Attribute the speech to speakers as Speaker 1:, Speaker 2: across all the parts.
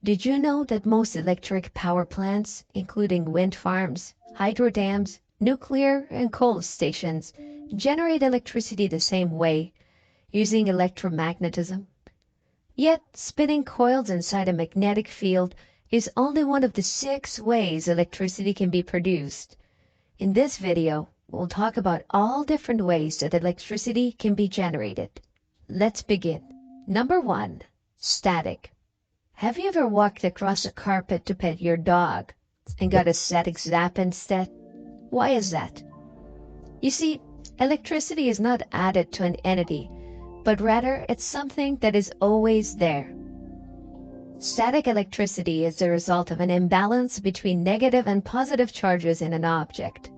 Speaker 1: Did you know that most electric power plants, including wind farms, hydro dams, nuclear and coal stations, generate electricity the same way, using electromagnetism? Yet, spinning coils inside a magnetic field is only one of the 6 ways electricity can be produced. In this video, we'll talk about all different ways that electricity can be generated. Let's begin. Number 1. Static. Have you ever walked across a carpet to pet your dog and got a static zap instead? Why is that? You see, electricity is not added to an entity, but rather it's something that is always there. Static electricity is the result of an imbalance between negative and positive charges in an object.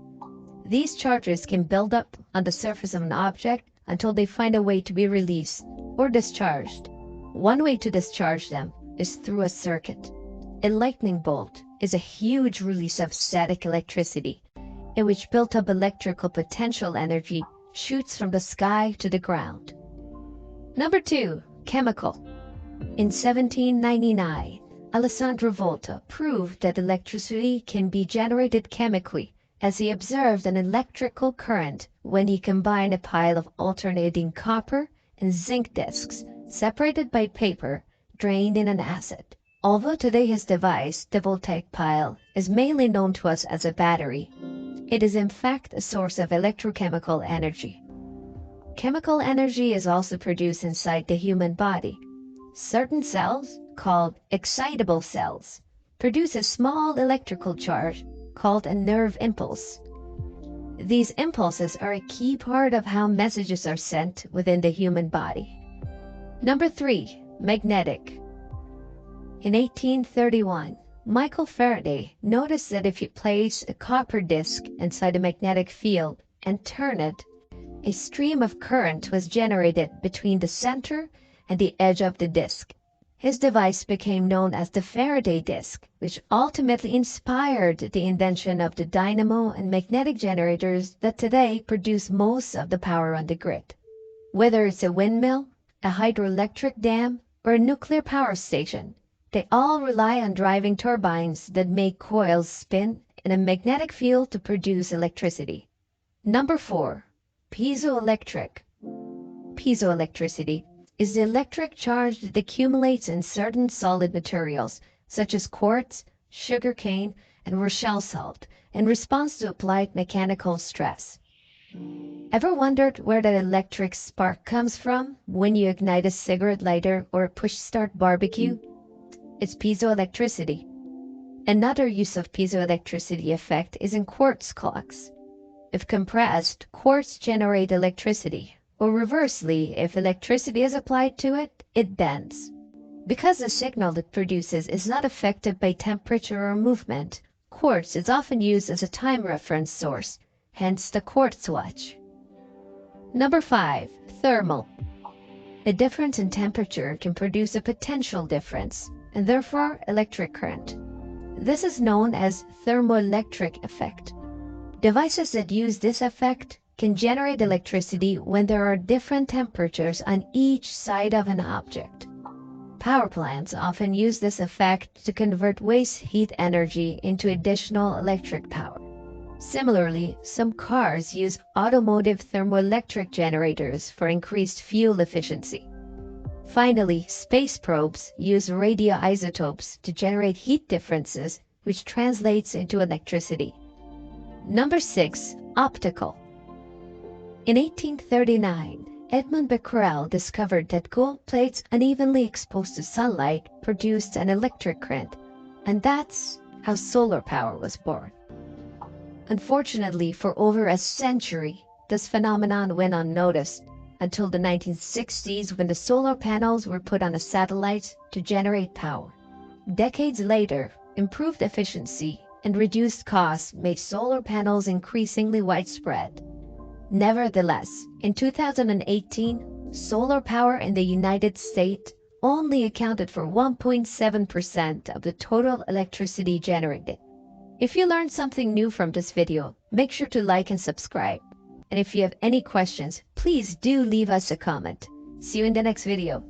Speaker 1: These charges can build up on the surface of an object until they find a way to be released or discharged. One way to discharge them is through a circuit. A lightning bolt is a huge release of static electricity, in which built-up electrical potential energy shoots from the sky to the ground. Number 2. Chemical. In 1799, Alessandro Volta proved that electricity can be generated chemically, as he observed an electrical current when he combined a pile of alternating copper and zinc discs separated by paper drained in an acid. Although today his device, the voltaic pile, is mainly known to us as a battery, it is in fact a source of electrochemical energy. Chemical energy is also produced inside the human body. Certain cells, called excitable cells, produce a small electrical charge called a nerve impulse. These impulses are a key part of how messages are sent within the human body. Number 3. Magnetic. In 1831, Michael Faraday noticed that if you place a copper disc inside a magnetic field and turn it, a stream of current was generated between the center and the edge of the disc. His device became known as the Faraday disc, which ultimately inspired the invention of the dynamo and magnetic generators that today produce most of the power on the grid. Whether it's a windmill, a hydroelectric dam, or a nuclear power station, they all rely on driving turbines that make coils spin in a magnetic field to produce electricity. Number 4. Piezoelectric. Piezoelectricity is the electric charge that accumulates in certain solid materials, such as quartz, sugarcane, and Rochelle salt, in response to applied mechanical stress. Ever wondered where that electric spark comes from when you ignite a cigarette lighter or a push-start barbecue? It's piezoelectricity. Another use of piezoelectricity effect is in quartz clocks. If compressed, quartz generate electricity, or reversely, if electricity is applied to it, it bends. Because the signal it produces is not affected by temperature or movement, quartz is often used as a time reference source, hence the quartz watch. Number 5. Thermal. A difference in temperature can produce a potential difference, and therefore electric current. This is known as thermoelectric effect. Devices that use this effect can generate electricity when there are different temperatures on each side of an object. Power plants often use this effect to convert waste heat energy into additional electric power. Similarly, some cars use automotive thermoelectric generators for increased fuel efficiency. Finally, space probes use radioisotopes to generate heat differences, which translates into electricity. Number 6. Optical. In 1839, Edmund Becquerel discovered that gold plates unevenly exposed to sunlight produced an electric current, and that's how solar power was born. Unfortunately, for over a century, this phenomenon went unnoticed until the 1960s when the solar panels were put on a satellite to generate power. Decades later, improved efficiency and reduced costs made solar panels increasingly widespread. Nevertheless, in 2018, solar power in the United States only accounted for 1.7% of the total electricity generated. If you learned something new from this video, make sure to like and subscribe. And if you have any questions, please do leave us a comment. See you in the next video.